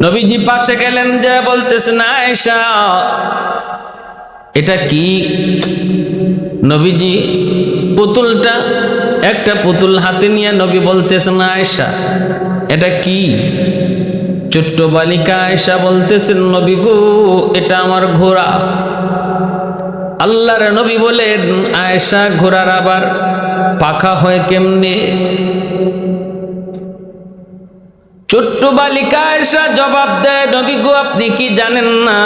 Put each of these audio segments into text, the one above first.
নবীজি পাশে গেলেন, যে বলতেছেন আয়েশা এটা কি? নবীজি পুতুলটা, একটা পুতুল হাতে নিয়ে নবী বলতেছেন আয়েশা এটা কি? ছোট্ট বালিকা আয়েশা বলতেছেন নবী গো এটা আমার ঘোড়া। আল্লাহর নবী বলেন আয়েশা ঘোড়ার আবার পাখা হয় কেমনে? ছোট্ট বালিকা আয়েশা জবাব দেয় নবী গো আপনি কি জানেন না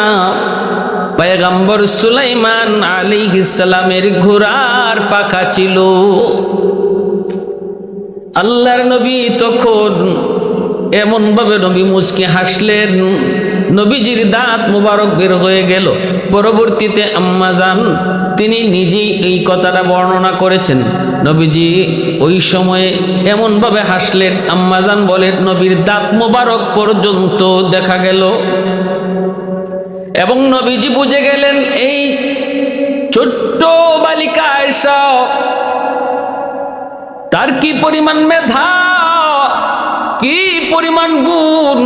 পয়গম্বর সুলাইমান আলাইহিস সালামের ঘোড়ার পাখা ছিল। আল্লাহর নবী তখন এমন ভাবে নবী মুচকি হাসলেন, নবীজির দাঁত মুবারক বের হয়ে গেল। পরবর্তীতে আম্মা জান তিনি নিজেই এই কথাটা বর্ণনা করেছেন, নবীজি ওই সময়ে এমন ভাবে হাসলেন, আম্মা জান বলেন নবীর দাঁত মুবারক পর্যন্ত দেখা গেল। এবং নবীজি বুঝে গেলেন এই ছোট্ট বালিকা আয়েশা তার কি পরিমাণ মেধা, কি পরিমাণ গুণ,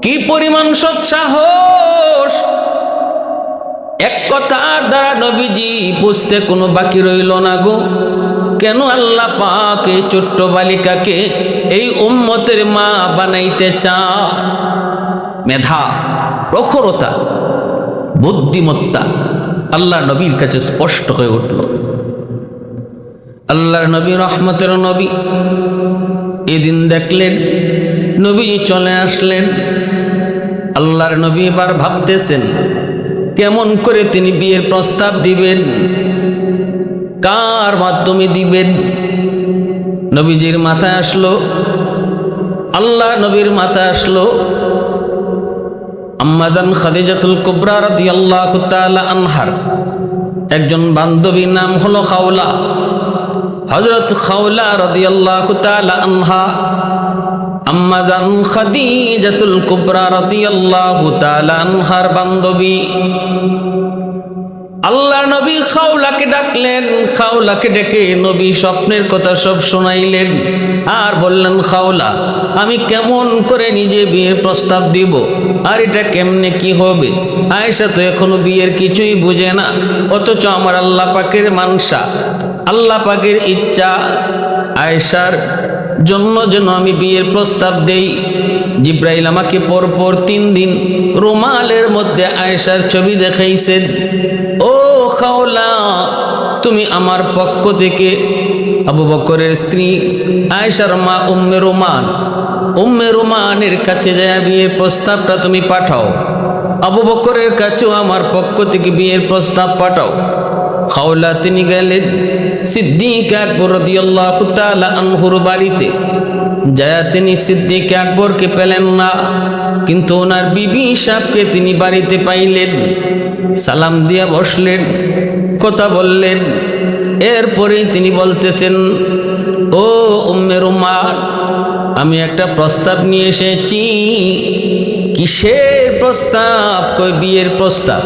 কি পরিমাণ সৎসাহস। এক কথার দ্বারা নবীজি বুঝতে কোনো বাকি রইল না গো, কেন আল্লাহ পাক এই ছোট্ট বালিকাকে এই উম্মতের মা বানাইতে চায়। মেধা, প্রখরতা, বুদ্ধিমত্তা আল্লাহ নবীর কাছে স্পষ্ট হয়ে উঠল। আল্লাহর নবী রহমতের নবী এদিন দেখলেন নবীজি চলে আসলেন। আল্লাহর নবী এবার ভাবতেছেন কেমন করে তিনি বিয়ের প্রস্তাব দিবেন, কার মাধ্যমে দিবেন। নবীজির মাথায় আসলো, আল্লাহ নবীর মাথায় আসলো আম্মা জান খাদিজাতুল কুবরা রাদিয়াল্লাহু তাআলা আনহার একজন বান্ধবীর নাম হলো খাওলা। হযরত খাওলা রাদিয়াল্লাহু তাআলা আনহা আম্মা জান খাদিজাতুল কুবরা রাদিয়াল্লাহু তাআলা আনহার বান্ধবী। আল্লাহ নবী খাওলাকে ডাকলেন, খাওলাকে ডেকে নবী স্বপ্নের কথা সব শোনাইলেন আর বললেন খাওলা আমি কেমন করে নিজে বিয়ের প্রস্তাব দিব, আর এটা কেমনে কি হবে। আয়েশা তো এখনো বিয়ের কিছুই বুঝে না, অথচ আমার আল্লাহ পাকের মানসা, আল্লাহ পাকের ইচ্ছা আয়েশার জন্য যেন আমি বিয়ের প্রস্তাব দেই। জিব্রাইল আমাকে পরপর 3 দিন রুমালের মধ্যে আয়েশার ছবি দেখাইছেন, ও খাওলা তুমি আমার পক্ষ থেকে আবু বকরের স্ত্রী আয়েশার মা উম্মে রুমানের কাছে যায় বিয়ের প্রস্তাবটা তুমি পাঠাও। আবু বকরের কাছেও আমার পক্ষ থেকে বিয়ের প্রস্তাব পাঠাও। খাওলা তিনি গেলেন সিদ্দিক আকবর রাদিয়াল্লাহু তাআলা আনহুর বাড়িতে। যায় তিনি সিদ্দিক আকবরকে পেলেন না, কিন্তু ওনার বিবি সাহেবকে তিনি বাড়িতে পাইলেন। সালাম দিয়া বসলেন, কথা বললেন। এরপরে তিনি বলতেছেন ও উম্মে রুমান আমি একটা প্রস্তাব নিয়ে এসেছি। কিসের প্রস্তাব? কই বিয়ের প্রস্তাব।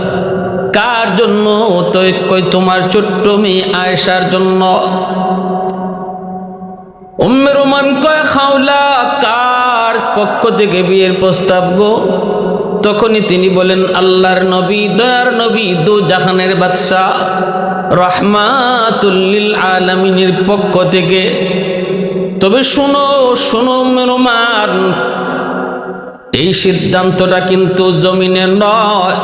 কার জন্য? তো কই তোমার ছোট্ট মেয়ে আয়েশার জন্য। উম্মে রুমান কয় খাওলা কার পক্ষ থেকে বিয়ের প্রস্তাব গো? তখনই তিনি বলেন আল্লাহর নবী, দয়ার নবী, দু জাহানের বাদশাহ রাহমাতুল লিল আলামিনের পক্ষ থেকে। তবে শুনো শুনো উম্মে রুমান, এই সিদ্ধান্তটা কিন্তু জমিনে নয়,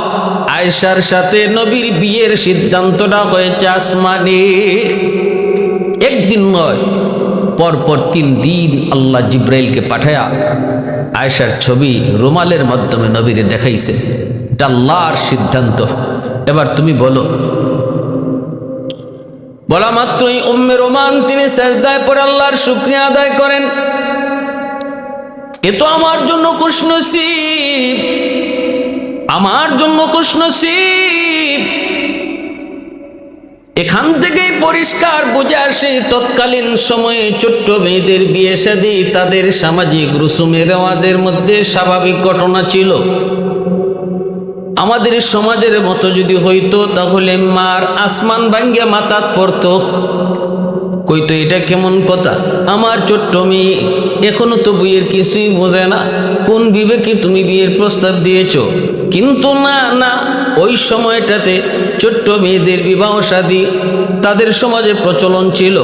আয়েশার সাথে নবীর বিয়ের সিদ্ধান্তটা হয়েছে আসমানে। একদিন নয়, পরপর 3 দিন আল্লাহ জিব্রাইলকে পাঠায়া আয়েশার ছবি রুমালের মাধ্যমে নবীরে দেখাইছে। এটা আল্লাহর সিদ্ধান্ত। এবার তুমি বলো। বলা মাত্রই উম্মে রুমান তিনি সিজদায় পড়ে আল্লাহর শুকরিয়া আদায় করেন, এ তো আমার জন্য খুশনসিব, আমার জন্য খুশনসিব। এখান থেকেই পরিষ্কার বুঝে আসে তৎকালীন সময়ে ছোট্ট মেয়েদের বিয়ে শাদী তাদের সামাজিক রুসুমে রেওয়াজের মধ্যে স্বাভাবিক ঘটনা ছিল। আমাদের সমাজের মতো যদি হইতো তাহলে মার আসমান ভাঙ্গিয়া মাথাত পড়তো। কই তো এটা কেমন কথা, আমার ছোট্ট মেয়ে এখনো তো বিয়ের কিছুই বোঝে না, কোন বিবেকে তুমি বিয়ের প্রস্তাব দিয়েছ? কিন্তু না না, ওই সময়টাতে ছোট্ট মেয়েদের বিবাহ শাদী তাদের সমাজে প্রচলন ছিল,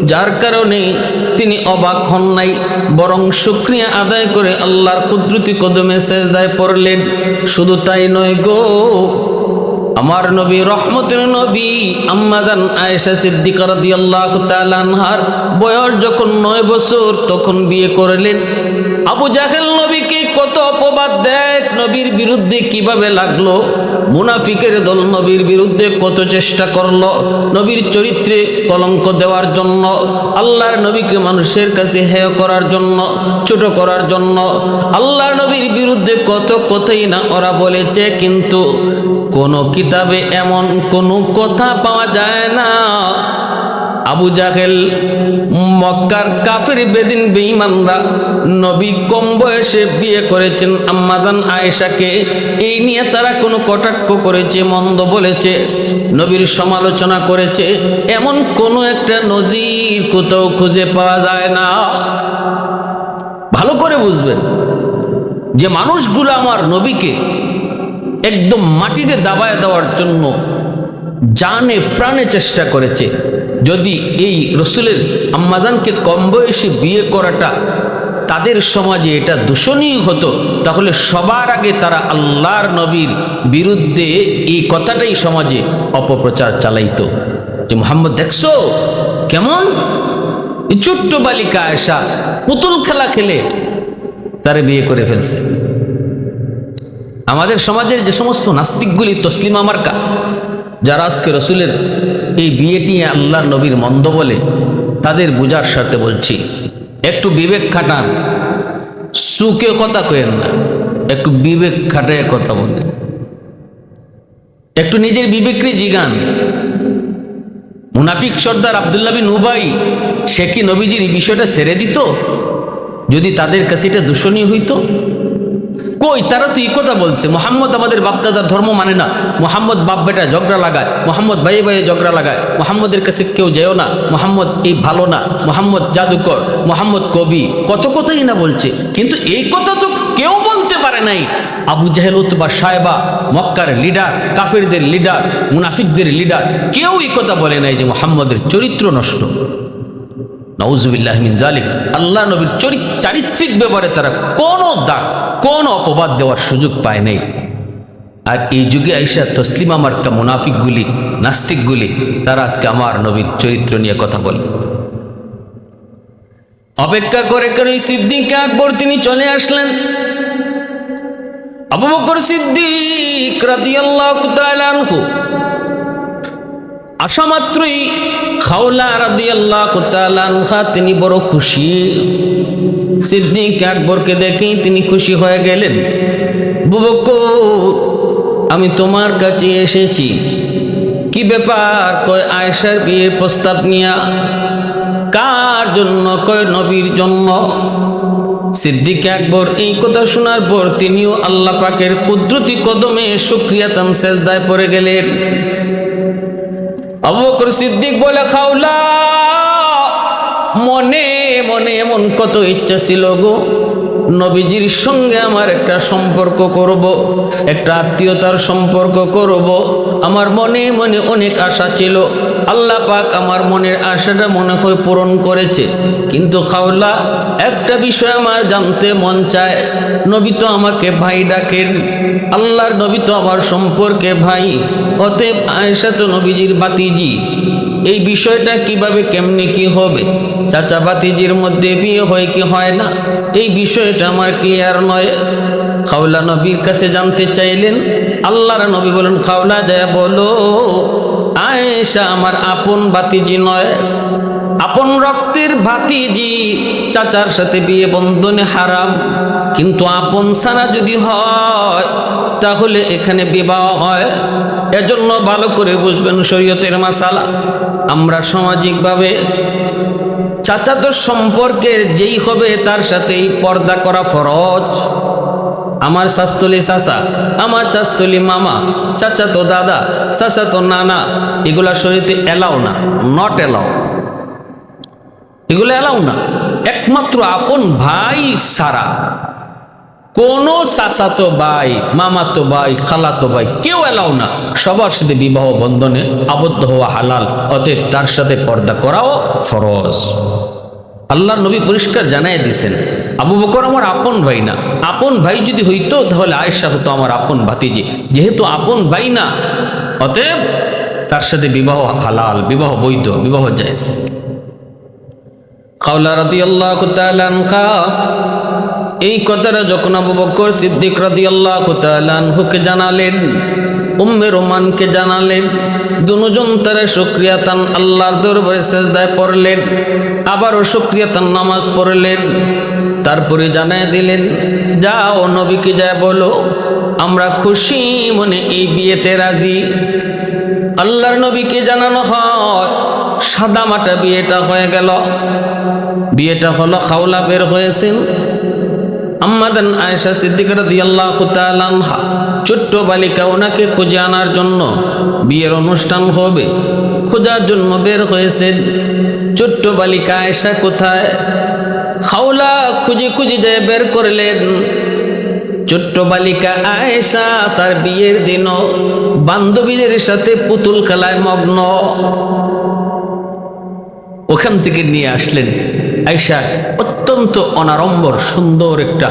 যার কারণে তিনি অবাক হন নাই, বরং শুকরিয়া আদায় করে আল্লাহর কুদরতি কদমে সেজদায় পড়লেন। শুধু তাই নয় গো, আমার নবী রহমতের নবী আম্মা জান আয়েশা সিদ্দিকা রাদিয়াল্লাহু তাআলা আনহার বয়স যখন 9 বছর তখন বিয়ে করলেন। আবু জাহেল নবীকে কত অপবাদ দেয়, নবীর বিরুদ্ধে কিভাবে লাগলো, মুনাফিকের দল নবীর বিরুদ্ধে কত চেষ্টা করলো, নবীর চরিত্রে কলঙ্ক দেওয়ার জন্য, আল্লাহর নবীকে মানুষের কাছে হেয় করার জন্য, ছোট করার জন্য, আল্লাহর নবীর বিরুদ্ধে কত কথাই না ওরা বলেছে, কিন্তু কোনো কিতাবে এমন কোনো কথা পাওয়া যায় না আবু জাহেল মক্কার কাফির বেদিন বেঈমানরা নবী কম বয়সে বিয়ে করেছেন আম্মা জান আয়েশাকে, এই নিয়ে তারা কোনো কটাক্ষ করেছে, মন্দ বলেছে, নবীর সমালোচনা করেছে, এমন কোনো একটা নজির কোথাও খুঁজে পাওয়া যায় না। ভালো করে বুঝবেন যে মানুষগুলো আমার নবীকে একদম মাটিতে দাবায় দেওয়ার জন্য জানে প্রাণে চেষ্টা করেছে। যদি এই রসুলের আম্মাজানকে কম বয়সে বিয়ে করাটা তাদের সমাজে এটা দূষণীয় হতো, তাহলে সবার আগে তারা আল্লাহর নবীর বিরুদ্ধে এই কথাটাই সমাজে অপপ্রচার চালাইতো যে মুহাম্মদ দেখছো কেমন, ছোট্ট বালিকা আয়েশা পুতুল খেলা খেলে তারে বিয়ে করে ফেলছে। আমাদের সমাজের যে সমস্ত নাস্তিকগুলি তসলিমা মার্কা, যারা আজকে রসুলের এই বিয়েটি আল্লাহ নবীর মন্দ বলে, তাদের বোঝার স্বার্থে বলছি, একটু বিবেক খাটান, সুখে কথা কয়েন না, একটু বিবেক খাটায় কথা বলেন, একটু নিজের বিবেককে জিগান। মুনাফিক সর্দার আব্দুল্লাহ বিন উবাই সে কি নবীজির এই বিষয়টা ছেড়ে দিত যদি তাদের কাছে এটা দূষণীয় হইতো? কই, তারা তো এই কথা বলছে মোহাম্মদ আমাদের বাপদাদার ধর্ম মানে না, মোহাম্মদ বাপ বেটা ঝগড়া লাগায়, মোহাম্মদ ভাইয়ে ভাইয়ে ঝগড়া লাগায়, মোহাম্মদের কাছে কেউ যেও না, মোহাম্মদ এই ভালো না, মোহাম্মদ জাদুকর, মোহাম্মদ কবি, কত কথাই না বলছে। কিন্তু এই কথা তো কেউ বলতে পারে নাই আবু জাহেল উতবা সায়বা, মক্কার লিডার, কাফিরদের লিডার, মুনাফিকদের লিডার, কেউ এই কথা বলে নাই যে মোহাম্মদের চরিত্র নষ্ট। নাউজুবিল্লাহ মিন জালিক। আল্লাহ নবীর চারিত্রিক ব্যাপারে তারা কোনো দাগ, কোনো অপবাদ দেওয়ার সুযোগ পায় নাই। আর এই যুগে আইসা তসলিমা মার্কা মুনাফিকগুলি, নাস্তিকগুলি, তারা আজকে আমার নবীর চরিত্র নিয়ে কথা বলে। অপেক্ষা করে করে সিদ্দিক আকবর তিনি চলে আসলেন। আবু বকর সিদ্দিক রাদিয়াল্লাহু তাআলা আনহু আসা মাত্রই খাওলা রাদিয়াল্লাহু তাআলা আনহা তিনি বড় খুশি। সিদ্দিক আকবরকে দেখেই তিনি খুশি হয়ে গেলেন। আবু বকর, আমি তোমার কাছে এসেছি, কি ব্যাপার? কয় আয়েশার বিয়ের প্রস্তাব নিয়া। কার জন্য? কয় নবীর জন্য। সিদ্দিক আকবর এই কথা শোনার পর তিনিও আল্লাহ পাকের কুদরতি কদমে শুকরিয়াতান সেজদায় পড়ে গেলেন। আবু বকর সিদ্দিক বলে, খাওলা, মনে মনে এমন কত ইচ্ছা ছিল গো, নবীজির সঙ্গে আমার একটা সম্পর্ক করব, একটা আত্মীয়তার সম্পর্ক করব। আমার মনে মনে অনেক আশা ছিল, আল্লাহ পাক আমার মনের আশাটা মনে হয় পূরণ করেছে। কিন্তু খাওলা, একটা বিষয় আমার জানতে মন চায়। নবী তো আমাকে ভাই ডাকেন, আল্লাহর নবী তো আমার সম্পর্কে ভাই, অতএব আয়েশা তো নবীজির বাতিজি। এই বিষয়টা কিভাবে কেমনে কি হবে? চাচা বাতিজির মধ্যে বিয়ে হয় কি হয় না, এই বিষয়টা আমার ক্লিয়ার নয়। খাওলা নবীর কাছে জানতে চাইলেন। আল্লাহর নবী বলেন, খাওলা যায় বলো, আয়েশা আমার আপন বাতিজি নয়, আপন রক্তের ভাতিজি। চাচার সাথে বিয়ে বন্ধনে হারাম, কিন্তু আপন ছাড়া যদি হয় তাহলে এখানে বিবাহ হয়। এজন্য ভালো করে বুঝবেন শরীয়তের মাসালা। আমরা সামাজিকভাবে চাচাতো সম্পর্কের যেই হবে তার সাথেই পর্দা করা ফরজ। আমার শাস্তলি চাচা, আমার চাস্তলি মামা, চাচা তো দাদা, চাচা তো নানা, এগুলা শরীয়তে এলাও না, নট এলাও। এগুলো এলাও না। একমাত্র আপন ভাই ছাড়া কোনো চাচাতো ভাই, মামাতো ভাই, খালাতো ভাই কেউ এলাও না। সবার সাথে বিবাহ বন্ধনে আবদ্ধ হওয়া হালাল, অতএব তার সাথে পর্দা করাও ফরজ। আল্লাহর নবী পরিষ্কার জানাই দিয়েছেন, আবু বকর আমার আপন ভাই না। আপন ভাই যদি হইতো তাহলে আয়েশা হতো আমার আপন ভাতিজি। যেহেতু আপন ভাই না, অতএব তার সাথে বিবাহ হালাল, বিবাহ বৈধ, বিবাহ জায়েজ। খাওলা রাদিয়াল্লাহু তাআলা আনহা এই কথাটা যখন আবু বকর সিদ্দিক রাদিয়াল্লাহু তাআলা আনহুকে জানালেন, উম্মে রোমানকে জানালেন, দুজন তারা শুকরিয়াতান আল্লাহর দরবারে সিজদায় পড়লেন, আবারও শুকরিয়াতান নামাজ পড়লেন। তারপরে জানায় দিলেন, যাও নবীকে যায় বলো আমরা খুশি মনে এই বিয়েতে রাজি। আল্লাহর নবীকে জানানো হয়, সাদা মাটা বিয়েটা হয়ে গেল। বিয়েটা হলো, খাওলা বের হয়েছেন। আম্মাদান আয়েশা সিদ্দিকা রাদিয়াল্লাহু তাআলা আনহা ছোট্ট বালিকা ওনাকে খুঁজে আনার জন্য, বিয়ের অনুষ্ঠান হবে খোঁজার জন্য বের হয়েছেন। ছোট্ট বালিকা আয়েশা কোথায়? খাওলা খুঁজে খুঁজে যায় বের করলেন। ছোট্ট বালিকা আয়েশা তার বিয়ের দিনও বান্ধবীদের সাথে পুতুল খেলায় মগ্ন। ওখান থেকে নিয়ে আসলেন আয়েশা অত্যন্ত অনাড়ম্বর সুন্দর একটা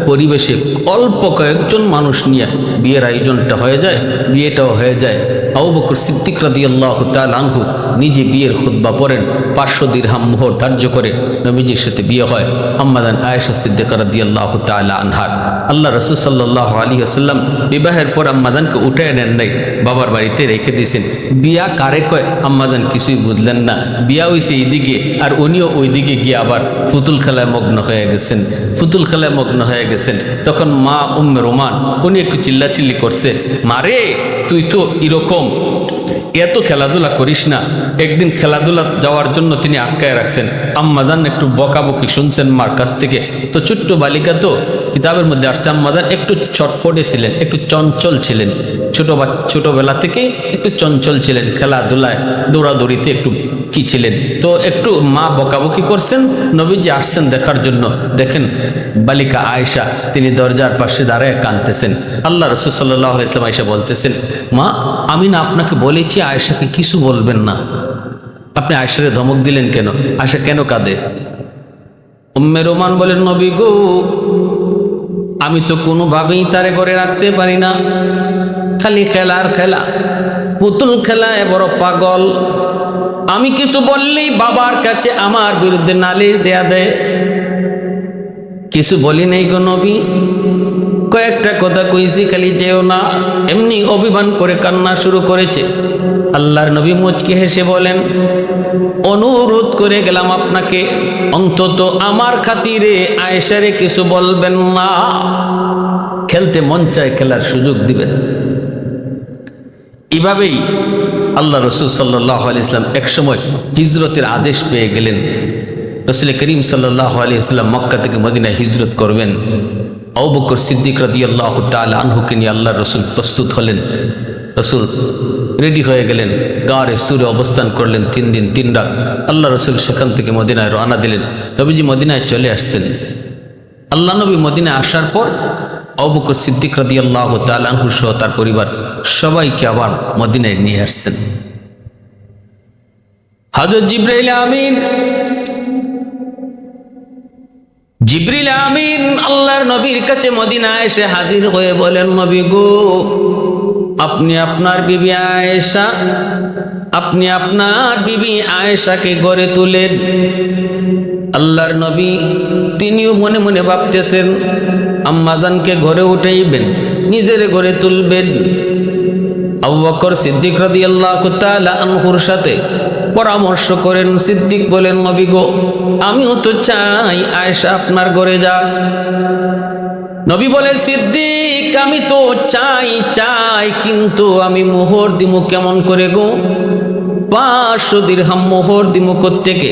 পরিবেশে অল্প কয়েকজন মানুষ নিয়ে বিয়ের আয়োজনটা হয়ে যায়, বিয়েটাও হয়ে যায়। আবু বকর সিদ্দিক রাদিয়াল্লাহু তাআলা আনহু নিজে বিয়ের খুতবা পড়েন, 500 দিরহাম মোহর ধার্য করে নবীজির সাথে বিয়ে হয় আম্মাদান আয়েশা সিদ্দিকা রাদিয়াল্লাহু তাআলা আনহার। আল্লাহ রাসূল সাল্লাল্লাহু আলাইহি ওয়াসাল্লাম বিবাহের পর আম্মাদানকে উঠায় নেন নাই, বাবার বাড়িতে রেখে দিয়েছেন। বিয়া কারে কয় আম্মাদান কিছুই বুঝলেন না। বিয়া হইছে এইদিকে আর উনিও ওইদিকে গিয়ে আবার পুতুল খেলায় মগ্ন হয়ে গেছেন, পুতুল খেলায় মগ্ন হয়ে গেছেন। তখন মা উম্মে রোমান উনি একটু চিল্লাচিল্লি করছে, মারে তুই তো এরকম এত খেলাধুলা করিস না। একদিন খেলাধুলা যাওয়ার জন্য তিনি আটকায় রাখছেন। আম্মাদান একটু বকাবকি শুনছেন মার কাছ থেকে। তো ছোট্ট বালিকা তো কিতাবের মধ্যে আসছে আম্মাদান একটু চটপটে ছিলেন, একটু চঞ্চল ছিলেন। ছোটবেলা থেকে একটু চঞ্চল ছিলেন, খেলাধুলায় দৌড়াদৌড়িতে একটু কি ছিলেন। তো একটু মা বকাবকি করছেন, নবীজি আসছেন দেখার জন্য। দেখেন বালিকা আয়েশা তিনি দরজার পাশে দাঁড়ায় কাঁদতেছেন। আল্লাহ রাসূল সাল্লাল্লাহু আলাইহি ওয়াসাল্লাম আয়েশা বলতেছেন, মা আমি না আপনাকে বলেছি আয়েশাকে কিছু বলবেন না, আপনি আয়েশারে ধমক দিলেন কেন? আয়েশা কেন কাঁদে? উম্মে রোমান বলেন, নবী গো আমি তো কোনোভাবেই তারে ঘরে রাখতে পারি না, খালি খেলার খেলা, পুতুল খেলায় বড় পাগল। আমি কিছু বললেই বাবার কাছে আমার বিরুদ্ধে নালিশ দেয়া দেয়। কিছু বলি নাই গো নবী, কয়েকটা কথা কইছি, খালি যেও না। এমনি অভিমান করে কান্না শুরু করেছে। আল্লাহর নবী মুচকি হেসে বলেন, অনুরোধ করে গেলাম আপনাকে অন্তত আমার খাতিরে আয়েশারে কিছু বলবেন না। খেলতে মন চায় খেলার সুযোগ দিবেন। এভাবেই আল্লাহ রাসূল সাল্লাল্লাহু আলাইহি ওয়াসাল্লাম একসময় হিজরতের আদেশ পেয়ে গেলেন। রাসূল করিম সাল্লাল্লাহু আলাইহি ওয়াসাল্লাম মক্কা থেকে মদিনায় হিজরত করবেন। আবু বকর সিদ্দিক রাদিয়াল্লাহু তাআলা আনহুকে নিয়ে আল্লাহর রাসূল প্রস্তুত হলেন। রাসূল রেডি হয়ে গেলেন, গারে সুরে অবস্থান করলেন 3 দিন 3 রাত। আল্লাহ রাসূল সেখান থেকে মদিনায় রওনা দিলেন। নবীজি মদিনায় চলে আসছেন। আল্লাহ নবী মদিনায় আসার পর আবু বকর সিদ্দিক রাদিয়াল্লাহু তাআলা আনহু সহ তার পরিবার সবাইকে আবার মদিনায় নিয়ে আসছেন। হযরত জিবরিল আমিন আল্লাহর নবীর কাছে মদিনায় এসে হাজির হয়ে বলেন, নবী গো আপনি আপনার বিবি আয়েশাকে গড়ে তুলেন। আল্লাহর নবী তিনিও মনে মনে ভাবতেছেন আম্মাজানকে ঘরে উঠাইবেন, নিজের ঘরে তুলবেন। আবু বকর সিদ্দিক রাদিয়াল্লাহু তাআলা আনহুর সাথে পরামর্শ করেন। সিদ্দিক বলেন, নবী গো আমিও তো চাই আয়েশা আপনার ঘরে যাক। নবী বলেন, সিদ্দিক আমি তো চাই কিন্তু আমি মোহর দিমু কেমন করে গো? 500 দিরহাম মোহর দিমু কোত্থেকে?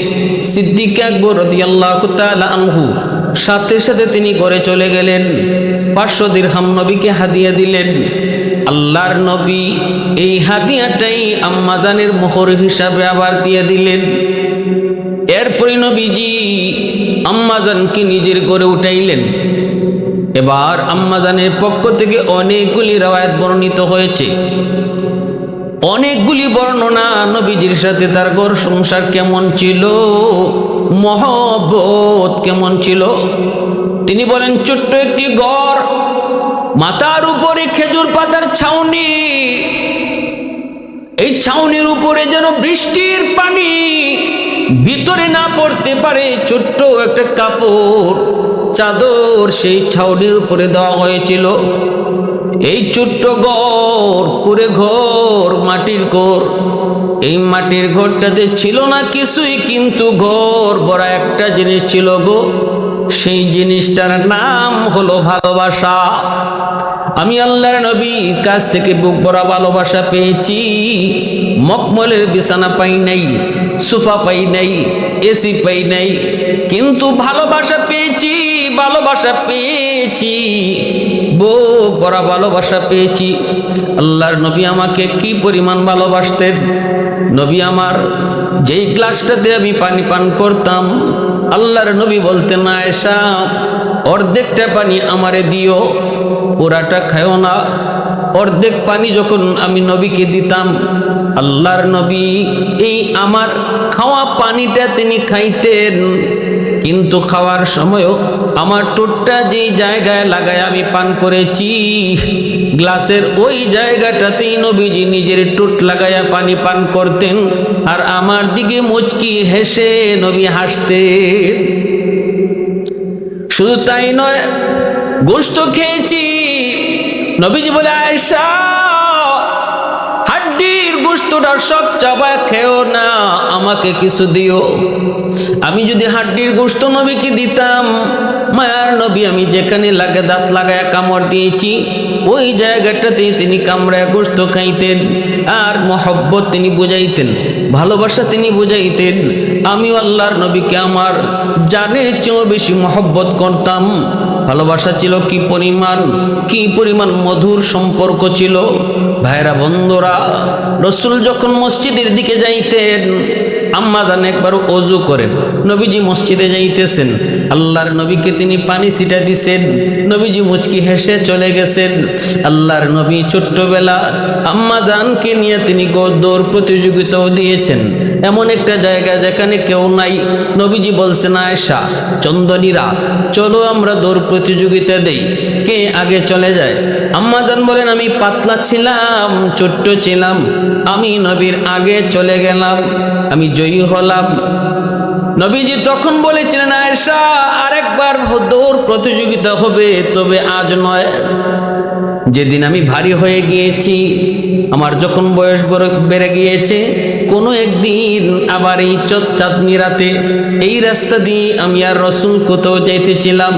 সিদ্দিক আকবর রাদিয়াল্লাহু তাআলা আনহু সাথে সাথে তিনি ঘরে চলে গেলেন। 500 দিরহাম নবীকে হাদিয়া দিলেন। আল্লাহর নবী এই হাদিয়াটাই আম্মাজানের মোহর হিসাবে আবার দিয়ে দিলেন। এর এরপরে নবীজি আম্মাজানকে নিজের করে উঠাইলেন। এবার আম্মাজানের পক্ষ থেকে অনেকগুলি রওয়ায়াত বর্ণিত হয়েছে, অনেকগুলি বর্ণনা নবীজির সাথে তার ঘর সংসার কেমন ছিল, মহব্বত কেমন ছিল। তিনি বলেন, ছোট্ট একটি ঘর, মাথার উপরে খেজুর পাতার ছাউনি, এই ছাউনির উপরে যেন বৃষ্টির পানি ভিতরে না পড়তে পারে ছোট্ট একটা কাপড় চাদর সেই ছাউনির উপরে দেওয়া হয়েছিল। এই ছোট্ট ঘর, কুড়ে ঘর, মাটির ঘর, এই মাটির ঘরটাতে ছিল না কিছুই, কিন্তু ঘর ভরা একটা জিনিস ছিল গো, সেই জিনিসটার নাম হলো ভালোবাসা। আমি আল্লাহর নবীর কাছ থেকে বুক ভরা ভালোবাসা পেয়েছি। মখমলের বিছানা পাই নাই, সোফা পাই নাই, এসি পাই নাই, কিন্তু ভালোবাসা পেয়েছি, ভালোবাসা পেয়েছি, বুক ভরা ভালোবাসা পেয়েছি। আল্লাহর নবী আমাকে কি পরিমাণ ভালোবাসতেন। নবী আমার যেই গ্লাসটাতে আমি পানি পান করতাম, আল্লাহর নবী বলতেন, আয়েশা অর্ধেকটা পানি আমারে দিও, পুরাটা খায়ও না। অর্ধেক পানি যখন আমি নবীকে দিতাম, আল্লাহর নবী এই আমার খাওয়া পানিটা তিনি খাইতেন, কিন্তু খাওয়ার সময়ও আমার ঠোঁটটা যেই জায়গায় লাগায় আমি পান করেছি, গ্লাসের ওই জায়গাটাতেই নবীজি নিজের ঠোঁট লাগায়া পানি পান করতেন, আর আমার দিকে মুচকি হেসে নবী হাসতেন। শুধু তাই নয়, গোশত খেয়েছি। নবীজি বলে, আয়েশা হাড্ডির গোশতটা সব চাবা খেও না, আমাকে কিছু দিও। আমি যদি হাড্ডির গোশত নবীকে দিতাম, মায়ার নবী আমি যেখানে লাগে দাঁত লাগায় কামড় দিয়েছি, ওই জায়গাটাতেই তিনি কামড়ায় গোশত খাইতেন, আর মহব্বত তিনি বুঝাইতেন, ভালোবাসা তিনি বুঝাইতেন। আমিও আল্লাহর নবীকে আমার জানের চেয়েও বেশি মহব্বত করতাম। ভালোবাসা ছিল কি পরিমাণ, কি পরিমাণ মধুর সম্পর্ক ছিল। ভাইরা বন্ধুরা, রসুল যখন মসজিদের দিকে যাইতেন, আম্মাজান একবার ওযু করেন, নবীজি মসজিদে যাইতেছেন, আল্লাহর নবীকে তিনি পানি ছিটা দিছেন, নবীজি মুচকি হেসে চলে গেছেন। আল্লাহর নবী ছোট্টবেলা আম্মাজানকে নিয়ে তিনি দৌড় প্রতিযোগিতাও দিয়েছেন, এমন একটা জায়গা যেখানে কেউ নাই। নবীজি বলছেন, আয়েশা চন্দনীরা চলো আমরা দৌড় প্রতিযোগিতা দেই, কে আগে চলে যায়। আম্মাজান বলেন, আমি পাতলা ছিলাম, ছোট্ট ছিলাম, আমি নবীর আগে চলে গেলাম, আমি জয়ী হলাম। নবীজি তখন বলেছিলেন, আয়েশা আরেকবার দৌড় প্রতিযোগিতা হবে, তবে আজ নয়। যেদিন আমি ভারী হয়ে গিয়েছি, আমার যখন বয়স বেড়ে গিয়েছে, কোনো একদিন আবার এই চাঁদনি রাতে এই রাস্তা দিয়ে আমি আর রসুল কোথাও যাইতেছিলাম।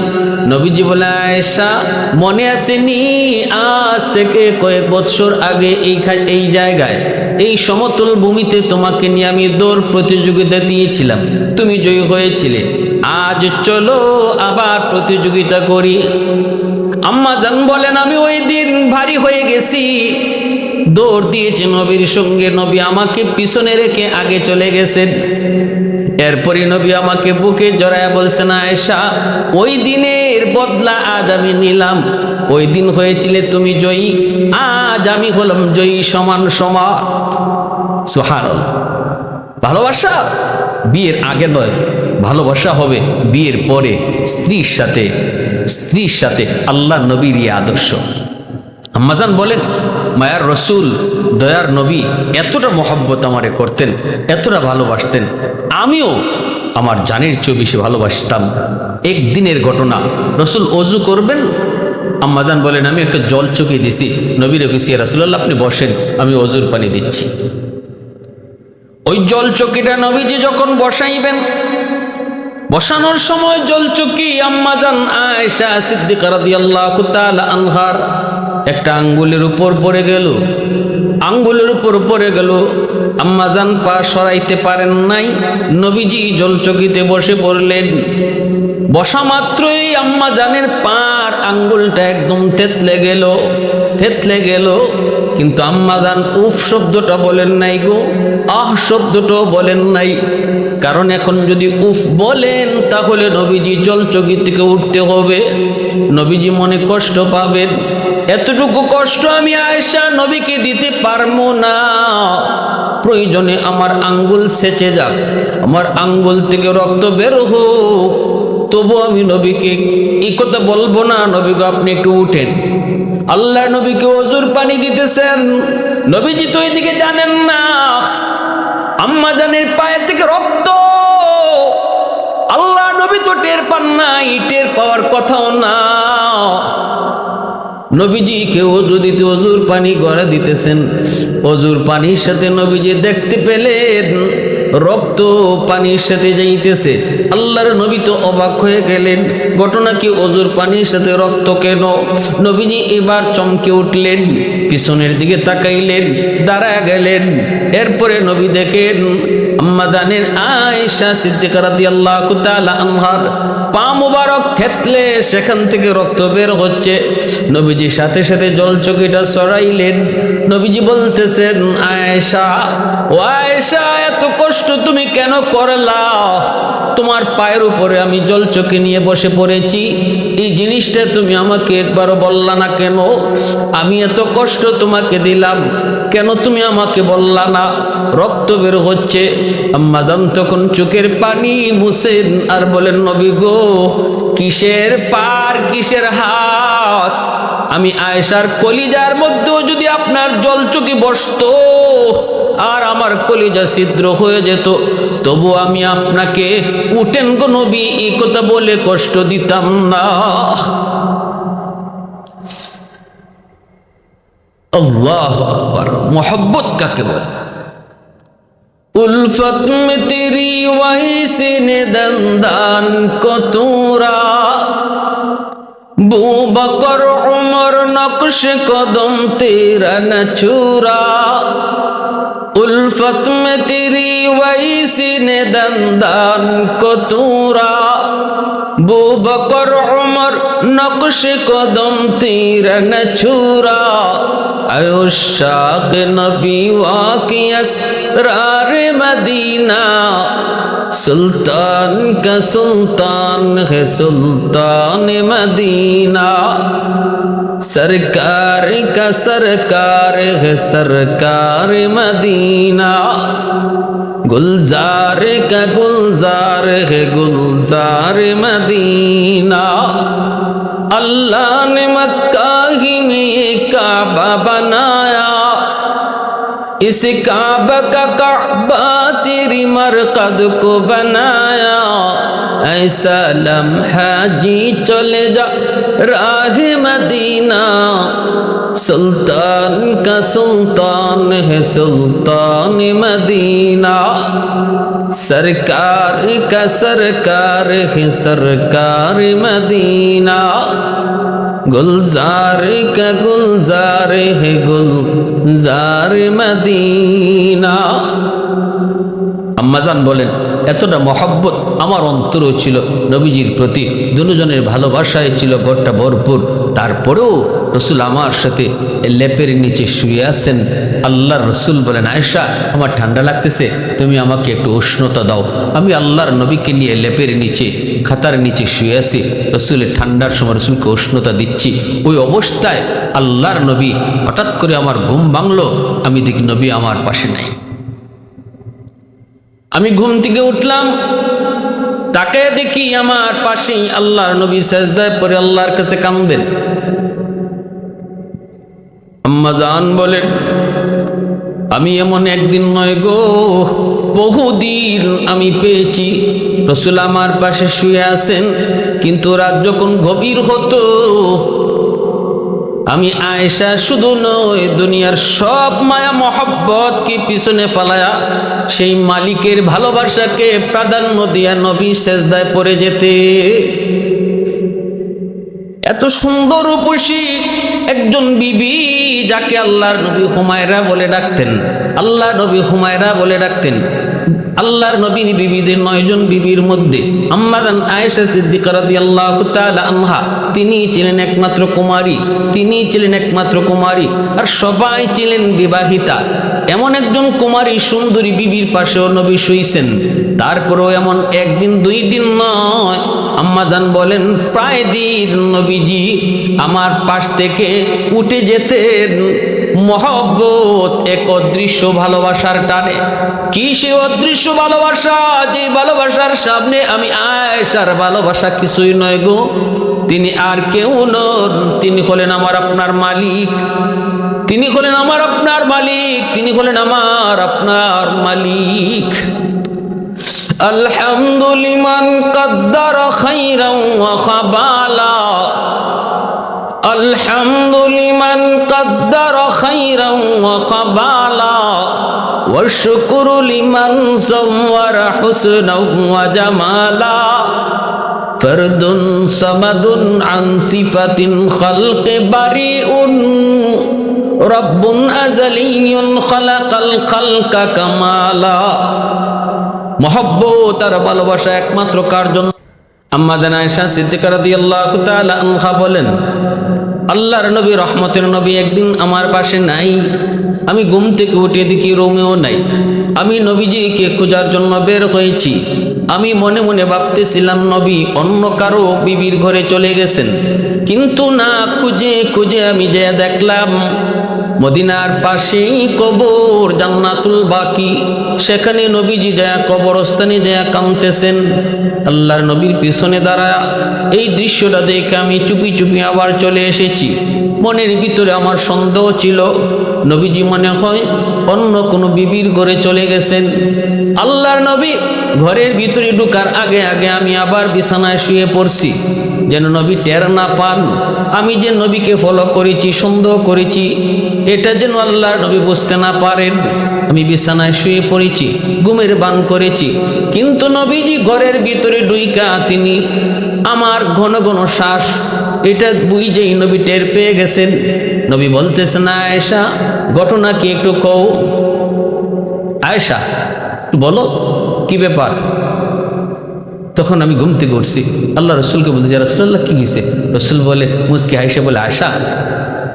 নবীজি বলে, আয়েশা মনে আসেনি, আজ থেকে কয়েক বৎসর আগে এই জায়গায় এই সমতল ভূমিতে তোমাকে নিয়ে আমি দৌড় প্রতিযোগিতা দিয়েছিলাম, তুমি জয়ী হয়েছিলে, আজ চলো আবার প্রতিযোগিতা করি। আম্মাজান বলেন, আমি ওই দিন ভারী হয়ে গেছি, দৌড় দিয়েছি নবীর সঙ্গে, নবী আমাকে পিছনে রেখে আগে চলে গেছেন। এরপরে নবী আমাকে বুকে জড়ায় বলছেন, আয়েশা ওই দিনের বদলা আজ আমি নিলাম, ওই দিন হয়েছিলে তুমি জয়ী, আজ আমি হলাম জয়ী, সমান সমান। সুবহানাল্লাহ। ভালোবাসা বিয়ের আগে নয়, ভালোবাসা হবে বিয়ের পরে, স্ত্রীর সাথে আল্লাহ নবীর এই আদর্শ। আম্মাজান বলেন, মায়ার রসুল দয়ার নবী এতটা মহব্বত আমারে করতেন, এতটা ভালোবাসতেন, আমিও আমার জানের চেয়ে বেশি ভালোবাসতাম। একদিনের ঘটনা, রসুল ওযু করবেন, আম্মাজান বলেন, আমি একটা জল চোখে দিছি, নবীরে গেছি, রাসূলুল্লাহ আপনি বসেন, আমি ওযুর পানি দিচ্ছি। ওই জল চকিটা নবীজি যখন বসাইবেন, বসানোর সময় জল চকি আম্মাজান আয়েশা সিদ্দিকা রাদিয়াল্লাহু তাআলা আনহার একটা আঙ্গুলের উপর পড়ে গেল, আঙ্গুলের উপর পড়ে গেল। আম্মাজান পা সরাইতে পারেন নাই, নবীজি জল চকিতে বসে পড়লেন। বসা মাত্রই আম্মাজানের পার আঙ্গুলটা একদম থেতলে গেল, কিন্তু আম্মাজান উফ শব্দটা বলেন নাই গো, আহ শব্দটাও বলেন নাই। কারণ এখন যদি উফ বলেন তাহলে নবীজি জলচকি থেকে উঠতে হবে, নবীজি মনে কষ্ট পাবেন। এতটুকু কষ্ট আমি আয়েশা নবীকে দিতে পারবো না। প্রয়োজনে আমার আঙ্গুল সেচে যাক, আমার আঙ্গুল থেকে রক্ত বের হোক, তবু আমি নবীকে এই কথা বলবো না, নবীকে আপনি একটু উঠেন। আল্লাহ নবীকে ওযুর পানি দিতেছেন, নবীজি তো এদিকে জানেন না আম্মা জানের পায়ের থেকে রক্ত। আল্লাহ নবী তো টের পান নাই, টের পাওয়ার কথাও না। নবীজিকে ওযু দিতে ওযুর পানি গড়া দিতেছেন, ওযুর পানির সাথে নবীজি দেখতে পেলেন রক্ত পানির সাথে যাইতেছে। আল্লাহর নবী তো অবাক হয়ে গেলেন, ঘটনা কি ওযুর পানির সাথে রক্ত কেন? নবীজি এবার চমকে উঠলেন, পিছনের দিকে তাকাইলেন, দাঁড়ায় গেলেন। এরপরে নবী দেখেন আম্মা জানেন আয়েশা সিদ্দিকা রাদিয়াল্লাহু তাআলা আনহার পা মুবারক থেতলে সেখান থেকে রক্ত বের হচ্ছে। নবীজি সাথে সাথে জলচকিটা সরাইলেন। নবীজি বলতেছেন, আয়েশা, ও আয়েশা, এত কষ্ট তুমি কেন করলা? তোমার পায়ের উপরে আমি জলচকি নিয়ে বসে পড়েছি, এই জিনিসটা তুমি আমাকে একবারও বললা না কেন? আমি এত কষ্ট তোমাকে দিলাম, কেন তুমি আমাকে বললা না? রক্ত বের হচ্ছে। আম্মা জান তখন চোখের পানি মুছেন আর বলেন, নবী গো, কিসের পার কিসের হাত? আমি আয়েশার কলিজার মধ্যেও যদি আপনার জলচকি বসতো আর আমার কলিজা ছিদ্র হয়ে যেত, তবু আমি আপনাকে উঠেন গো নবী এই কথা বলে কষ্ট দিতাম না। আল্লাহু আকবার। মোহব্বত কাকে বলে? उल्फत में तेरी वैसे ने दंदान को तूरा, बू बकर उमर नक्श कदम तेरा न छूरा। उल्फत में तेरी वैसे ने दंदान को तूरा, बू बकर उमर नक्श कदम तेरा न छूरा। आयुशाक नबी वाक़ी असरार मदीना, सुल्तान का सुल्तान है सुल्तान मदीना। सरकार का सरकार है सरकार मदीना, गुलजार का गुलजार है गुलजार मदीना। अल्लाह ने मक्का ही में ये काबा बनाया, इस काबा का काबा तेरी मरकद को बनाया। ऐसा लम्हा जी चले जा राह मदीना, सुल्तान का सुल्तान है सुल्तान मदीना। सरकार का सरकार है सरकार मदीना, गुलजार का गुलजार है गुलजार मदीना। আম্মাজান বলেন, এতটা মহব্বত আমার অন্তরও ছিল নবীজির প্রতি, দুজনের ভালোবাসায় ছিল ঘরটা ভরপুর। তারপরেও রসুল আমার সাথে লেপের নিচে শুয়ে আছেন। আল্লাহর রসুল বলেন, আয়েশা, আমার ঠান্ডা লাগতেছে, তুমি আমাকে একটু উষ্ণতা দাও। আমি আল্লাহর নবীকে নিয়ে লেপের নিচে খাতার নিচে শুয়ে আছি, রসুলের ঠান্ডার সময় রসুলকে উষ্ণতা দিচ্ছি। ওই অবস্থায় আল্লাহর নবী হঠাৎ করে আমার ঘুম ভাঙলো, আমি দেখি নবী আমার পাশে নাই। আমি ঘুম থেকে উঠলাম, তাকে দেখি আমার পাশেই আল্লাহর নবী সাজদায় পড়ে আল্লাহর কাছে কাঁদেন। আম্মা জান বলেন, আমি এমন একদিন নয় গো, বহুদিন আমি পেয়েছি রসুল আমার পাশে শুয়ে আছেন, কিন্তু রাত যখন গভীর হতো আমি আয়েশা শুধু নয় দুনিয়ার সব মায়া মহব্বত কি পিছনে ফালায়া সেই মালিকের ভালোবাসাকে প্রাধান্য দিয়া নবী সেজদায় পড়ে যেতে। এত সুন্দর রূপসী একজন বিবি যাকে আল্লাহর নবী হুমায়রা বলে ডাকতেন, আল্লাহ নবী হুমায়রা বলে ডাকতেন। আল্লাহর নবী বিবিদের 9 জন বিবির মধ্যে আম্মা জান আয়েশা সিদ্দিকা রাদিয়াল্লাহু তাআলা আনহা তিনি ছিলেন একমাত্র কুমারী, তিনি ছিলেন একমাত্র কুমারী, আর সবাই ছিলেন বিবাহিতা। এমন একজন কুমারী সুন্দরী বিবির পাশেও নবী শুইছেন, তারপরেও এমন একদিন দুই দিন নয়, আম্মাজান বলেন প্রায় দিন নবীজি আমার পাশ থেকে উঠে যেতেন মহব্বত, এক অদৃশ্য ভালোবাসার টানে। কি সে অদৃশ্য ভালোবাসা, যে ভালোবাসার সামনে আমি আয়েশার ভালোবাসা কিছুই নয় গো। তিনি আর কেউ নন, তিনি হলেন আমার আপনার মালিক, তিনি হলেন আমার আপনার মালিক, তিনি হলেন আমার আপনার মালিক। আলহামদুলিমান কদ্দার খাইরান ওয়া খাবালা, আলহামদুলিমান কদ্দার খাইরান ওয়া খাবালা, ওয়া শুকরু লিমান সাওয়ারা হুসনাও ওয়া জামালা, ফরদুন সামাদুন আন সিফাতিন খালকে বারিউন, রব্বুন আযালিয়ুন খালাকাল খালকা কামালা। মহব্বত আর ভালোবাসা একমাত্র কার জন্য? আম্মা জান আয়েশা সিদ্দিকা রাদিয়াল্লাহু তাআলা আনহা বলেন, আল্লাহর নবী রহমতের নবী একদিন আমার পাশে নাই। আমি ঘুম থেকে উঠে দেখি রুমেও নাই। আমি নবীজিকে খোঁজার জন্য বের হয়েছি। আমি মনে মনে ভাবতেছিলাম নবী অন্য কারো বিবির ঘরে চলে গেছেন, কিন্তু না, খুঁজে খুঁজে আমি যে দেখলাম মদিনার পাশেই কবর জান্নাতুল বাকি, সেখানে নবীজি যায় কবরস্থানে যায় কামতেছেন। আল্লাহর নবীর পিছনে দাঁড়ায় এই দৃশ্যটা দেখে আমি চুপি চুপি আবার চলে এসেছি। মনের ভিতরে আমার সন্দেহ ছিল নবীজি মনে হয় অন্য কোনো বিবির ঘরে চলে গেছেন। আল্লাহর নবী ঘরের ভিতরে ঢুকার আগে আগে আমি আবার বিছানায় শুয়ে পড়ছি, যেন নবী টের না পান আমি যে নবীকে ফলো করেছি, সন্দেহ করেছি, এটা যেন আল্লাহর নবী বুঝতে না পারেন। আমি বিছানায় শুয়ে পড়েছি, ঘুমের বান করেছি, কিন্তু নবীজি ঘরের ভিতরে ঢুইকা তিনি আমার ঘন ঘন শ্বাস, এটা বুঝেই নবী টের পেয়ে গেছেন। নবী বলতেছেন, আয়েশা ঘটনা কি একটু কও, আয়েশা বলো কি ব্যাপার। তখন আমি ঘুম থেকে উঠছি, আল্লাহ রসুলকে বলতে যে রাসূলুল্লাহ কি হয়েছে? রসুল বলে মুস্কি আয়েশা বলে, আয়েশা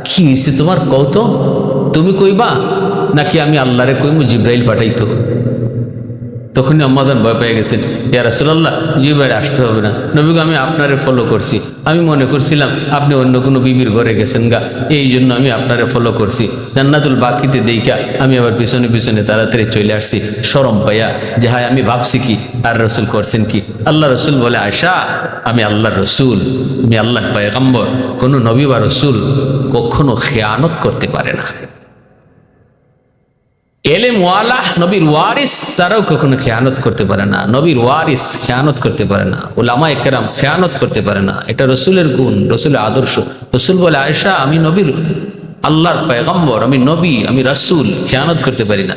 কি হয়েছে তোমার কও তো, তুমি কইবা নাকি আমি আল্লাহরে কইমু জিব্রাইল পাঠাইতো? তখনই আম্মাজান ভয় পেয়ে গেছেন, ইয়া রাসূলুল্লাহ জিব্রাইল আসতে হবে না, নবীকে আমি আপনারে ফলো করছি, আমি মনে করছিলাম আপনি অন্য কোনো বিবির ঘরে গেছেন গা, এই জন্য আমি আপনারে ফলো করছি। জান্নাতুল বাকিতে দেখা আমি আবার পিছনে পিছনে তাড়াতাড়ি চলে আসছি শরম পাইয়া, যে হায় আমি ভাবছি কি আর রসুল করছেন কি। আল্লাহ রসুল বলে, আয়েশা আমি আল্লাহর রসুল, আমি আল্লাহর পয়গম্বর, কোনো নবী বা রসুল কখনো খেয়ানত করতে পারে না। এলেম ওয়ালা নবীর ওয়ারিস তারাও কখনো খেয়ানত করতে পারে না, নবীর ওয়ারিস খেয়ানত করতে পারে না, উলামায়ে কেরাম খেয়ানত করতে পারে না। এটা রসুলের গুণ, রসুলের আদর্শ। রসুল বলে, আয়েশা আমি নবীর আল্লাহর পয়গম্বর, আমি নবী, আমি রাসূল, খেয়ানত করতে পারি না।